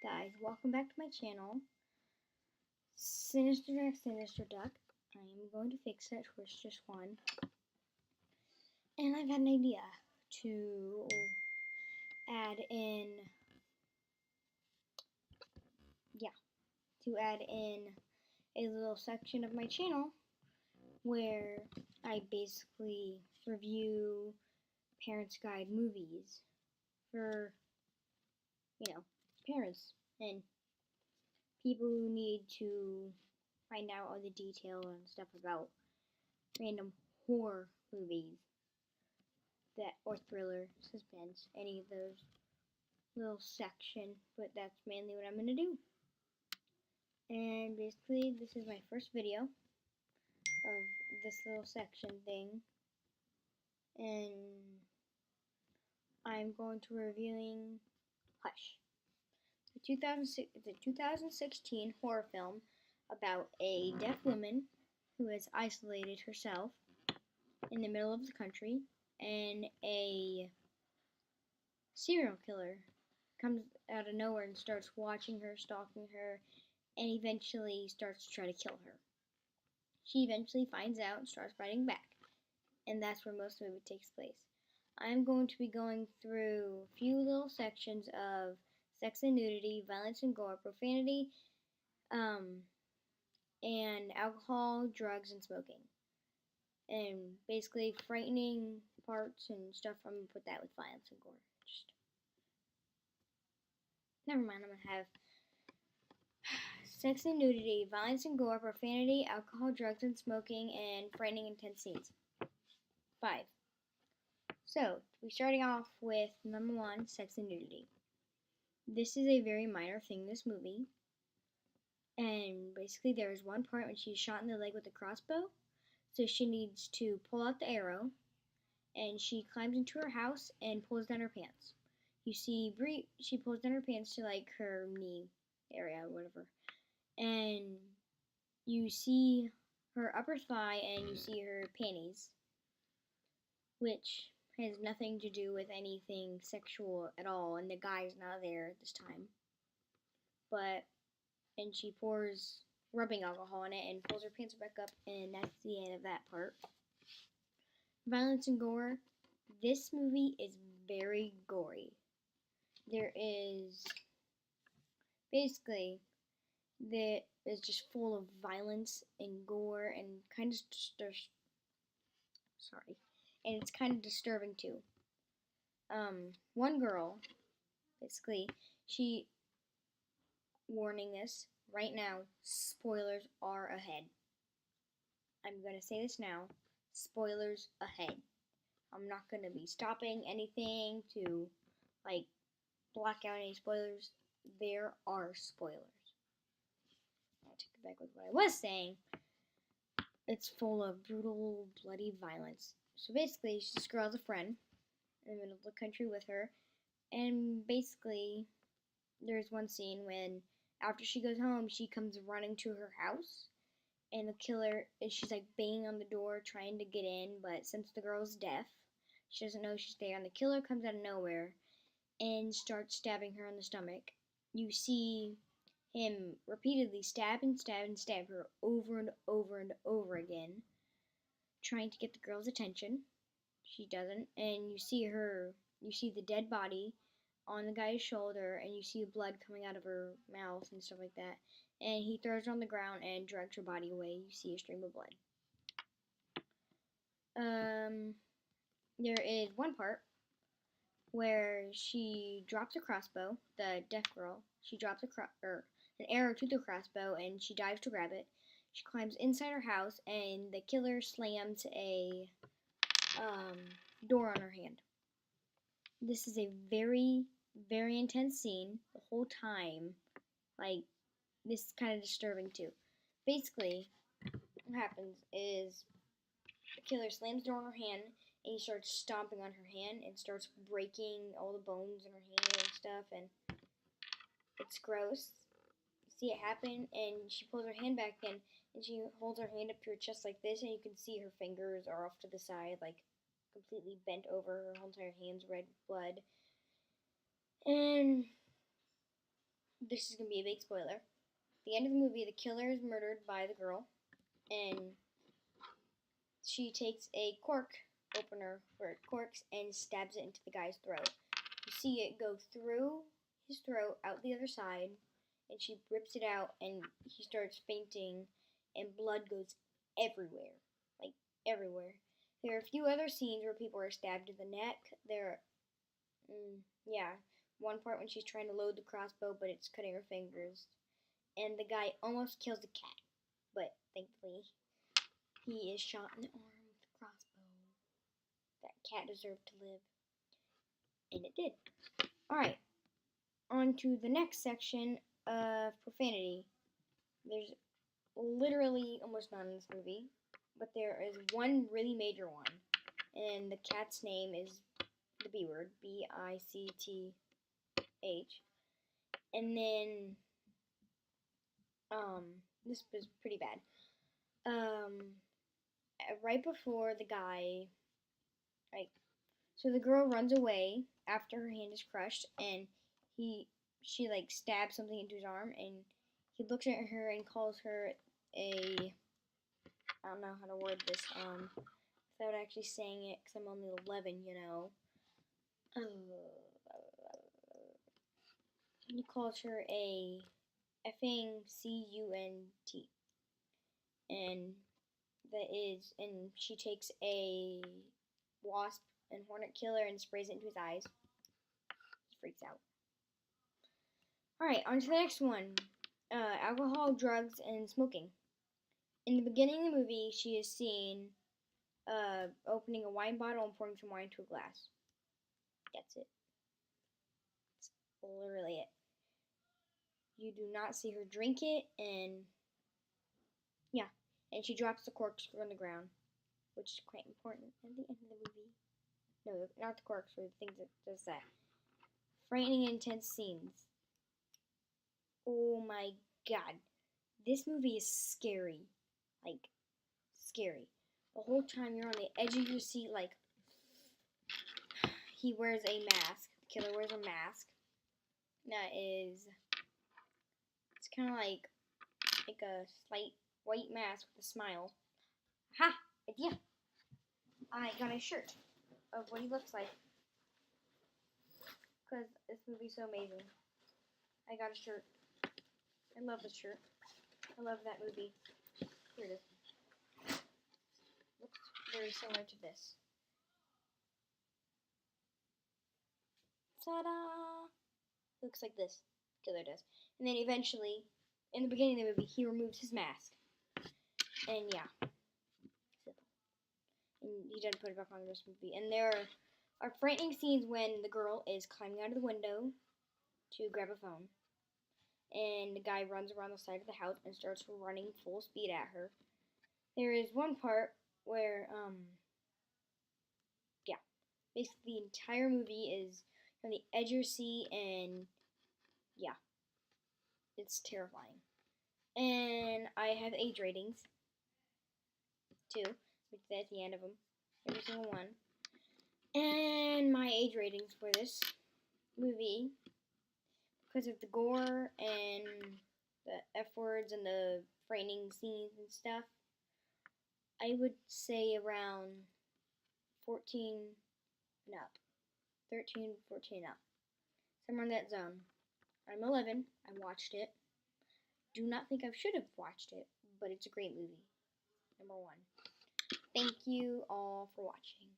Guys, welcome back to my channel. Sinister Duck, Sinister Duck. I am going to fix it, it's just one. And I've had an idea to add in, a little section of my channel where I basically review Parents Guide movies for, parents and people who need to find out all the detail and stuff about random horror movies or thriller, suspense, any of those little section, but that's mainly what I'm gonna do. And basically this is my first video of this little section thing, and I'm going to reviewing Hush. It's a 2016 horror film about a deaf woman who has isolated herself in the middle of the country, and a serial killer comes out of nowhere and starts watching her, stalking her, and eventually starts to try to kill her. She eventually finds out and starts fighting back, and that's where most of the movie takes place. I'm going to be going through a few little sections of sex and nudity, violence and gore, profanity, and alcohol, drugs, and smoking. And basically frightening parts and stuff, I'm going to put that with violence and gore. Never mind, I'm going to have sex and nudity, violence and gore, profanity, alcohol, drugs, and smoking, and frightening intense scenes. 5. So, we're starting off with number 1, sex and nudity. This is a very minor thing in this movie. And basically there is one part when she's shot in the leg with a crossbow. So she needs to pull out the arrow, and she climbs into her house and pulls down her pants. You see she pulls down her pants to like her knee area or whatever. And you see her upper thigh and you see her panties, which has nothing to do with anything sexual at all, and the guy's not there at this time. And she pours rubbing alcohol in it and pulls her pants back up, and that's the end of that part. Violence and gore. This movie is very gory. There is basically that is just full of violence and gore and kind of and it's kind of disturbing too. One girl, basically, warning this right now, spoilers are ahead. I'm gonna say this now, spoilers ahead. I'm not gonna be stopping anything to like block out any spoilers. There are spoilers. I'll take it back with what I was saying. It's full of brutal, bloody violence. So basically, this girl has a friend in the middle of the country with her, and basically, there's one scene when after she goes home, she comes running to her house, and the killer she's like banging on the door trying to get in, but since the girl's deaf, she doesn't know she's there, and the killer comes out of nowhere and starts stabbing her in the stomach. You see him repeatedly stab her over and over and over again, trying to get the girl's attention. She doesn't, and you see the dead body on the guy's shoulder, and you see blood coming out of her mouth and stuff like that. And he throws her on the ground and drags her body away. You see a stream of blood. There is one part where she drops a crossbow, the deaf girl. She drops an arrow to the crossbow, and she dives to grab it. She climbs inside her house, and the killer slams a door on her hand. This is a very, very intense scene the whole time. Like, this is kind of disturbing too. Basically, what happens is the killer slams the door on her hand, and he starts stomping on her hand and starts breaking all the bones in her hand and stuff, and it's gross. You see it happen, and she pulls her hand back in, and she holds her hand up to her chest like this, and you can see her fingers are off to the side, like completely bent over. Her whole entire hand's red with blood. And this is going to be a big spoiler. At the end of the movie, the killer is murdered by the girl, and she takes a cork opener for corks and stabs it into the guy's throat. You see it go through his throat, out the other side, and she rips it out, and he starts fainting, and blood goes everywhere. Like, everywhere. There are a few other scenes where people are stabbed in the neck. One part when she's trying to load the crossbow, but it's cutting her fingers. And the guy almost kills the cat, but thankfully he is shot in the arm with the crossbow. That cat deserved to live, and it did. Alright, on to the next section of profanity. There's literally almost none in this movie, but there is one really major one, and the cat's name is the B word, B-I-C-T-H, and then, this was pretty bad. Right before the guy, so the girl runs away after her hand is crushed, and she stabs something into his arm, and he looks at her and calls her I don't know how to word this, without actually saying it, because I'm only 11, you know. He calls her a effing cunt. And she takes a wasp and hornet killer and sprays it into his eyes. He freaks out. Alright, on to the next one. Alcohol, drugs, and smoking. In the beginning of the movie, she is seen opening a wine bottle and pouring some wine into a glass. That's it. That's literally it. You do not see her drink it, and yeah. And she drops the corkscrew on the ground, which is quite important at the end of the movie. No, not the corkscrew, the thing that does that. Frightening, intense scenes. Oh my god. This movie is scary. Like, scary. The whole time you're on the edge of your seat, like, he wears a mask. The killer wears a mask. It's kind of like a slight white mask with a smile. Ha! Idea! I got a shirt of what he looks like. Because this movie's so amazing. I got a shirt. I love this shirt. I love that movie. Here it is. Looks very similar to this. Ta-da! Looks like this. Killer does. And then eventually, in the beginning of the movie, he removes his mask. And yeah. Simple. And he doesn't put it back on in this movie. And there are frightening scenes when the girl is climbing out of the window to grab a phone. And the guy runs around the side of the house and starts running full speed at her. There is one part where, basically the entire movie is on the edge of your seat, and yeah, it's terrifying. And I have age ratings, too, which is at the end of them, every single one. And my age ratings for this movie, because of the gore and the F words and the frightening scenes and stuff, I would say around 14 and up. 13, 14 up. Somewhere in that zone. I'm 11. I watched it. Do not think I should have watched it, but it's a great movie. Number 1. Thank you all for watching.